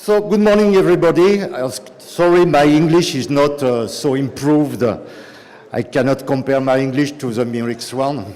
So good morning, everybody. Sorry, my English is not so improved. I cannot compare my English to the Myric's one.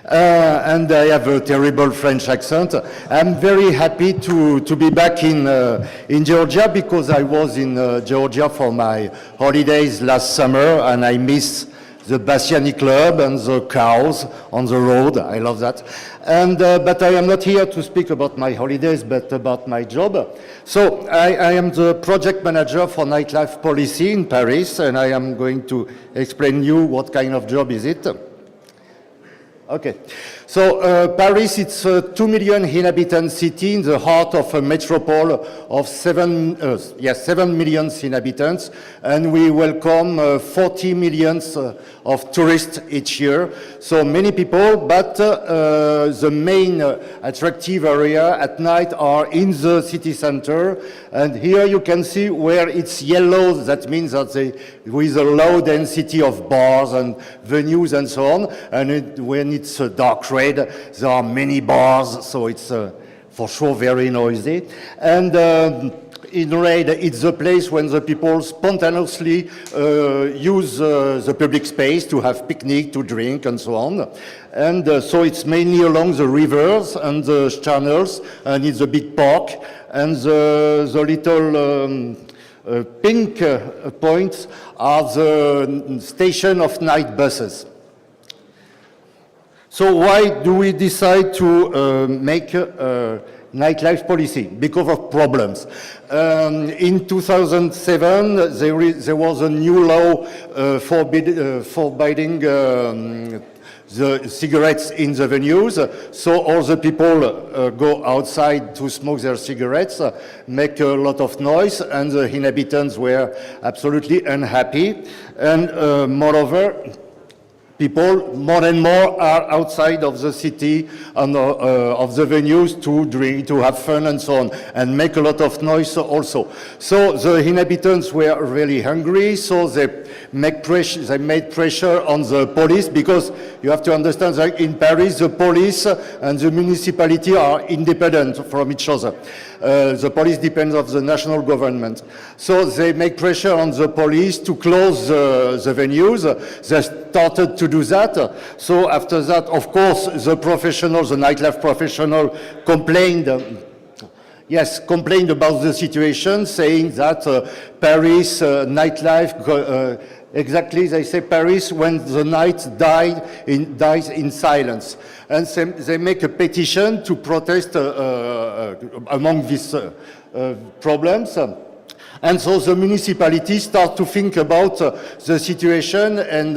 And I have a terrible French accent. I'm very happy to be back in Georgia because I was in Georgia for my holidays last summer and I miss the Bassiani Club and the cows on the road. I love that. And, but I am not here to speak about my holidays, but about my job. So I am the project manager for nightlife policy in Paris, and I am going to explain you what kind of job is it. Okay, so Paris, it's a 2 million inhabitant city in the heart of a metropole of 7 million inhabitants, and we welcome 40 million of tourists each year. So many people, but the main attractive area at night are in the city center, and here you can see where it's yellow, that means that with a low density of bars and venues and so on, and when it's dark red, there are many bars, so it's for sure very noisy. And in red, it's the place when the people spontaneously use the public space to have picnic, to drink, and so on. And so it's mainly along the rivers and the channels, and it's a big park, and the little pink points are the station of night buses. So why do we decide to make a nightlife policy? Because of problems. In 2007, there was a new law forbidding the cigarettes in the venues. So all the people go outside to smoke their cigarettes, make a lot of noise, and the inhabitants were absolutely unhappy. And moreover, people more and more are outside of the city and of the venues to drink, to have fun and so on, and make a lot of noise also. So the inhabitants were really hungry, so they made pressure on the police, because you have to understand that in Paris, the police and the municipality are independent from each other. The police depends on the national government. So they make pressure on the police to close the venues. They started to do that. So after that, of course, the professionals, the nightlife professional complained about the situation, saying that Paris nightlife, exactly, they say Paris when the night dies in silence. And they make a petition to protest among these problems. And so the municipalities start to think about the situation and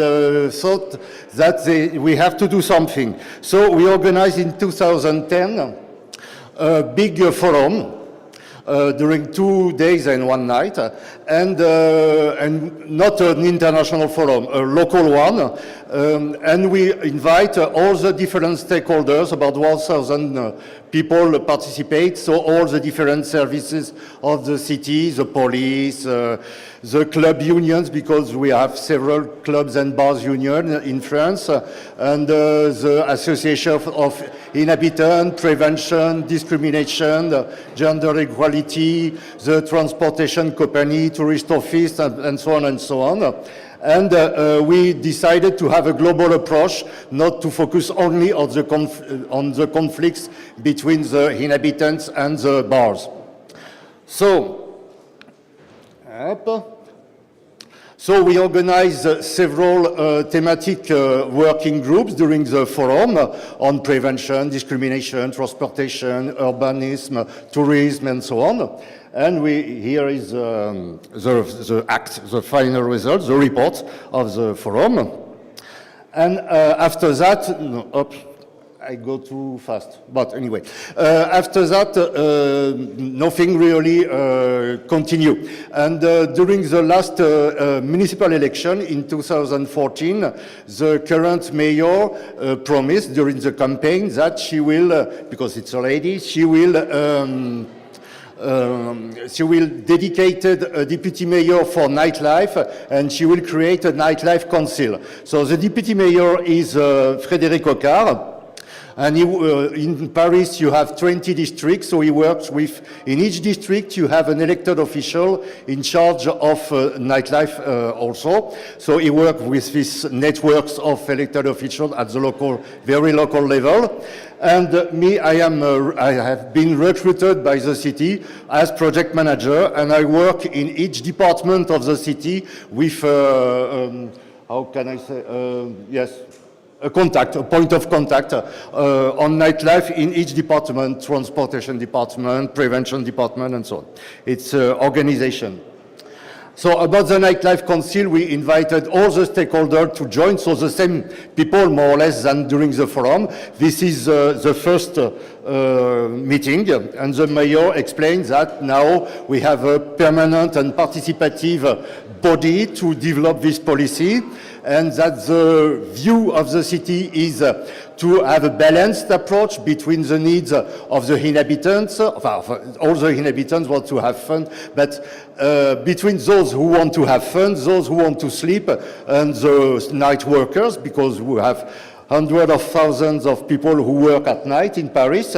thought that we have to do something. So we organized in 2010 a big forum during 2 days and 1 night, and not an international forum, a local one. And we invite all the different stakeholders, about 1,000 people participate, so all the different services of the city, the police, the club unions, because we have several clubs and bars union in France, and the Association of Inhabitants, Prevention, Discrimination, Gender Equality, the Transportation Company, Tourist Office, and so on and so on. And we decided to have a global approach, not to focus only on the conflicts between the inhabitants and the bars. So we organized several thematic working groups during the forum on prevention, discrimination, transportation, urbanism, tourism, and so on. And here is the final result, the report of the forum. And after that, I go too fast, but anyway. After that, nothing really continued. And during the last municipal election in 2014, the current mayor promised during the campaign that she will, because it's a lady, she will dedicate a deputy mayor for nightlife, and she will create a nightlife council. So the deputy mayor is Frédéric Ocard, And in Paris, you have 20 districts, so he works with, in each district, you have an elected official in charge of nightlife also. So he works with these networks of elected officials at the local, very local level. And me, I have been recruited by the city as project manager, and I work in each department of the city with, how can I say, yes, a point of contact on nightlife in each department, transportation department, prevention department, and so on. It's organization. So about the Nightlife Council, we invited all the stakeholders to join, so the same people more or less than during the forum. This is the first meeting, and the mayor explains that now we have a permanent and participative body to develop this policy, and that the view of the city is to have a balanced approach between the needs of the inhabitants, all the inhabitants want to have fun, but between those who want to have fun, those who want to sleep, and the night workers, because we have hundreds of thousands of people who work at night in Paris.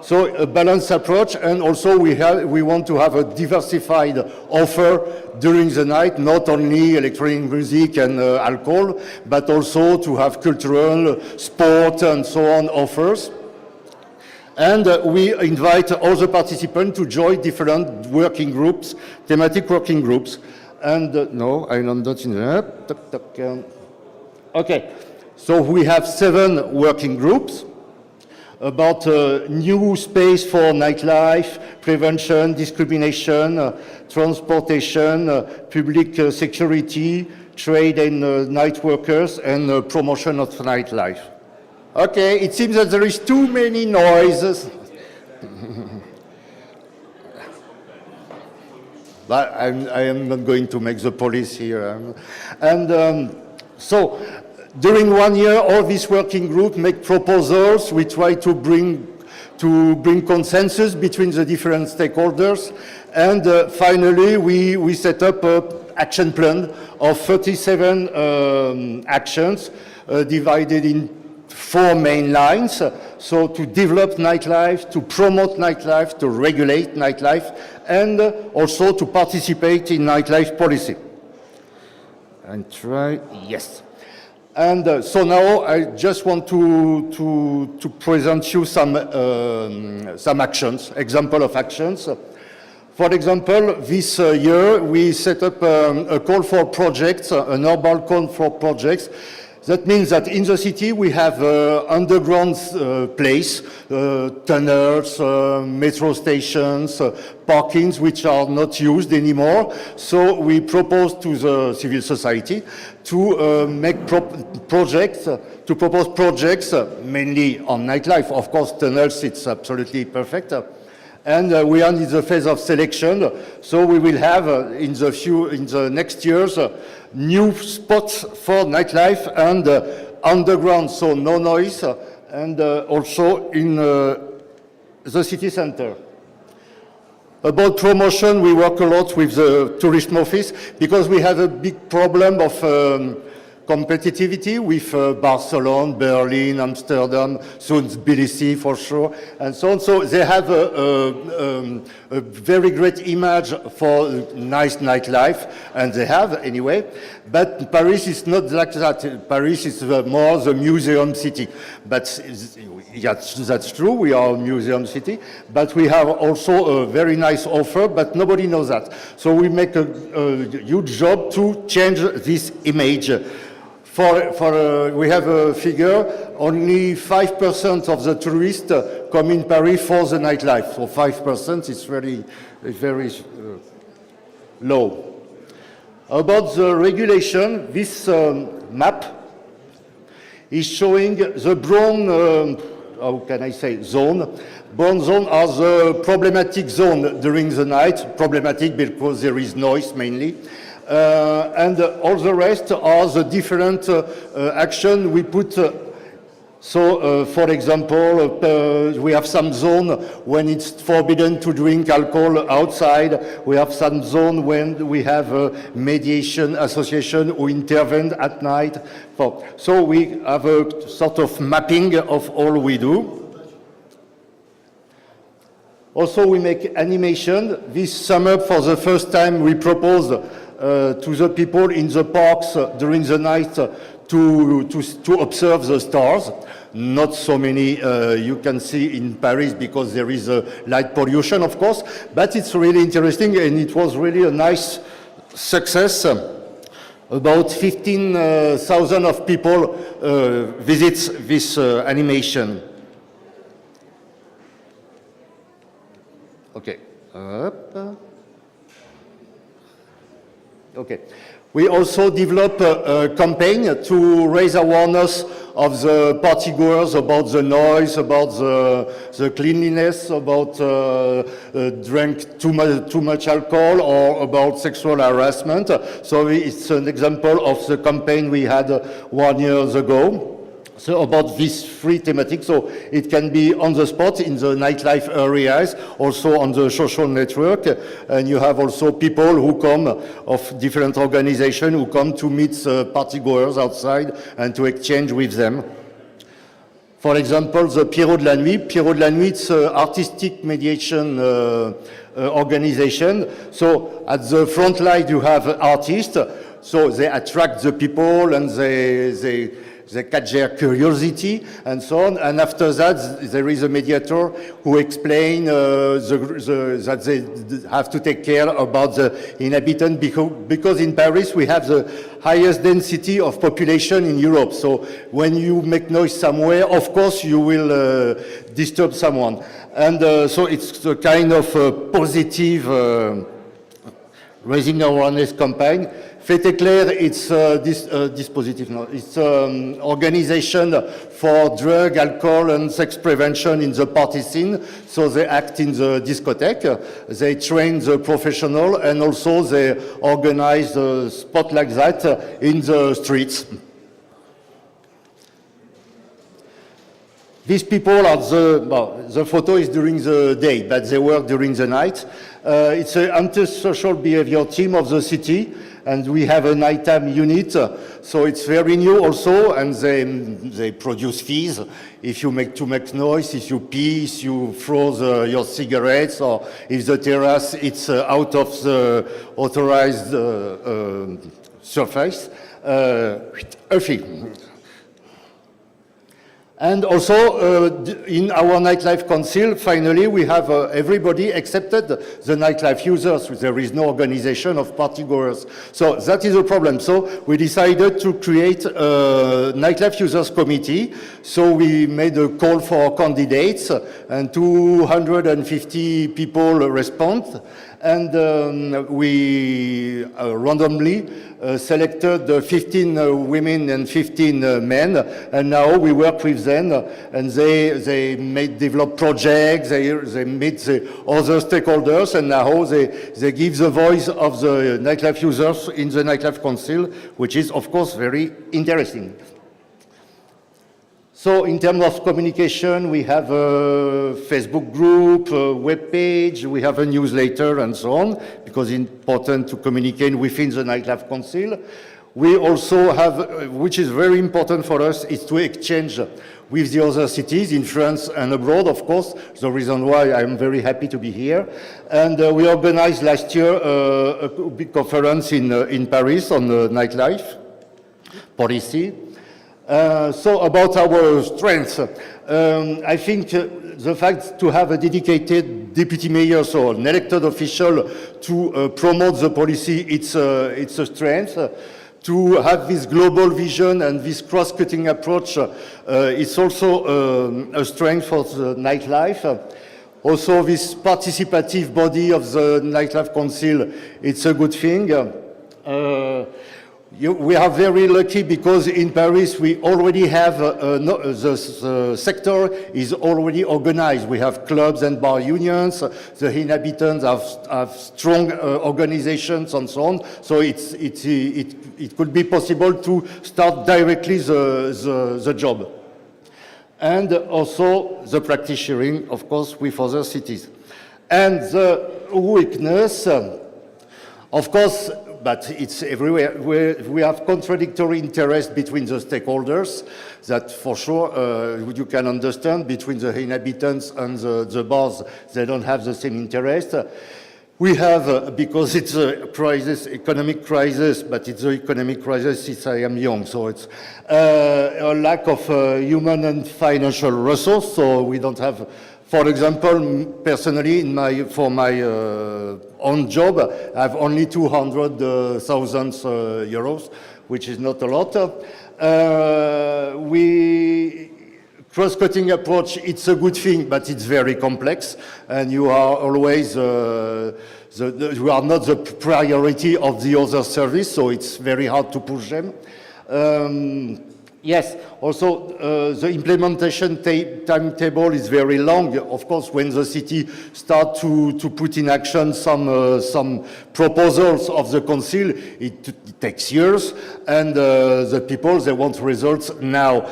So a balanced approach, and also we want to have a diversified offer during the night, not only electronic music and alcohol, but also to have cultural, sport, and so on offers. And we invite all the participants to join different working groups, thematic working groups. And no, I'm not in the... Okay, so we have 7 working groups about new space for nightlife, prevention, discrimination, transportation, public security, trade and night workers, and promotion of nightlife. Okay, it seems that there is too many noises. But I am not going to make the police here. So, during 1 year, all these working groups make proposals. We try to bring consensus between the different stakeholders. And finally, we set up an action plan of 37 actions divided in 4 main lines. So to develop nightlife, to promote nightlife, to regulate nightlife, and also to participate in nightlife policy. And try, yes. And so now I just want to present you some actions, example of actions. For example, this year we set up a call for projects, an urban call for projects. That means that in the city we have underground place, tunnels, metro stations, parkings which are not used anymore. So we propose to the civil society to make projects, to propose projects mainly on nightlife. Of course, tunnels, it's absolutely perfect. And we are in the phase of selection, so we will have in the next years new spots for nightlife and underground, so no noise, and also in the city center. About promotion, we work a lot with the tourism office because we have a big problem of competitivity with Barcelona, Berlin, Amsterdam, soon Tbilisi for sure, and so on. So they have a very great image for nice nightlife, and they have anyway. But Paris is not like that. Paris is more the museum city. But yes, that's true, we are a museum city, but we have also a very nice offer, but nobody knows that. So we make a huge job to change this image. We have a figure, only 5% of the tourists come in Paris for the nightlife. So 5% is very low. About the regulation, this map is showing the brown, how can I say, zone. Brown zone are the problematic zone during the night, problematic because there is noise mainly. And all the rest are the different action we put So, for example, we have some zone when it's forbidden to drink alcohol outside. We have some zone when we have a mediation association who intervene at night. So we have a sort of mapping of all we do. Also, we make animation. This summer, for the first time, we proposed to the people in the parks during the night to observe the stars. Not so many you can see in Paris because there is light pollution, of course, but it's really interesting and it was really a nice success. About 15,000 of people visits this animation. Okay. Okay. We also develop a campaign to raise awareness of the partygoers about the noise, about the cleanliness, about drink too much alcohol, or about sexual harassment. So it's an example of the campaign we had 1 year ago. So about this free thematic, so it can be on the spot in the nightlife areas, also on the social network, and you have also people who come of different organizations who come to meet partygoers outside and to exchange with them. For example, the Pierrot de la Nuit. Pierrot de la Nuit, it's an artistic mediation organization. So at the front line you have artists, so they attract the people and they catch their curiosity and so on. And after that, there is a mediator who explains that they have to take care about the inhabitants because in Paris we have the highest density of population in Europe. So when you make noise somewhere, of course you will disturb someone. And so it's a kind of positive raising awareness campaign. Fait éclair, it's dispositif, no, it's organization for drug, alcohol, and sex prevention in the party scene. So they act in the discotheque, they train the professional, and also they organize a spot like that in the streets. These people are the photo is during the day, but they work during the night. It's an antisocial behavior team of the city, and we have a nighttime unit, so it's very new also, and they produce fees. If you make too much noise, if you pee, if you throw your cigarettes, or if the terrace it's out of the authorized surface, a fee. And also, in our Nightlife Council, finally, we have everybody accepted the nightlife users. There is no organization of partygoers. So that is a problem. So we decided to create a Nightlife Users Committee. So we made a call for candidates, and 250 people respond. And we randomly selected 15 women and 15 men, and now we work with them, and they develop projects, they meet the other stakeholders, and now they give the voice of the nightlife users in the Nightlife Council, which is, of course, very interesting. So in terms of communication, we have a Facebook group, a web page, we have a newsletter and so on, because it's important to communicate within the Nightlife Council. We also have, which is very important for us, is to exchange with the other cities in France and abroad, of course, the reason why I'm very happy to be here. And we organized last year a big conference in Paris on nightlife, policy. So about our strengths, I think the fact to have a dedicated deputy mayor, so an elected official to promote the policy, it's a strength. To have this global vision and this cross-cutting approach, it's also a strength for the nightlife. Also, this participative body of the Nightlife Council, it's a good thing. We are very lucky because in Paris we already have, the sector is already organized. We have clubs and bar unions, the inhabitants have strong organizations and so on. So it could be possible to start directly the job. and also the practice sharing, of course, with other cities. And the weakness, of course, but it's everywhere. We have contradictory interests between the stakeholders that for sure you can understand between the inhabitants and the bars, they don't have the same interest. We have, because it's a crisis, economic crisis, but it's an economic crisis since I am young, so it's a lack of human and financial resource, so we don't have. For example, personally, for my own job, I have only 200,000 euros, which is not a lot. Cross-cutting approach, it's a good thing, but it's very complex, and you are always you are not the priority of the other service, so it's very hard to push them. Yes, also the implementation timetable is very long. Of course, when the city starts to put in action some proposals of the council, it takes years, and the people, they want results now.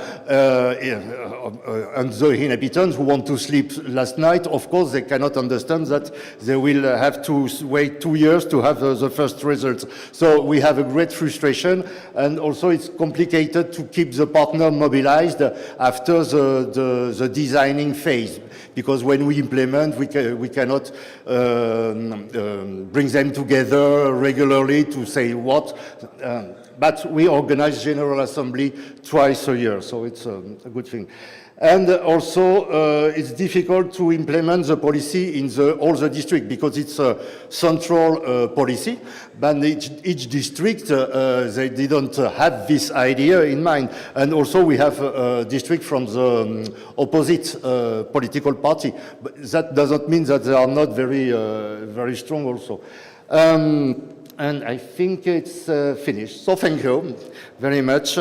And the inhabitants who want to sleep last night, of course, they cannot understand that they will have to wait 2 years to have the first results. So we have a great frustration, and also it's complicated to keep the partner mobilized after the designing phase, because when we implement, we cannot bring them together regularly to say what. But we organize General Assembly twice a year, so it's a good thing. And also, it's difficult to implement the policy in all the districts because it's a central policy, but each district, they didn't have this idea in mind. And also, we have a district from the opposite political party, but that doesn't mean that they are not very strong also. And I think it's finished. So thank you very much.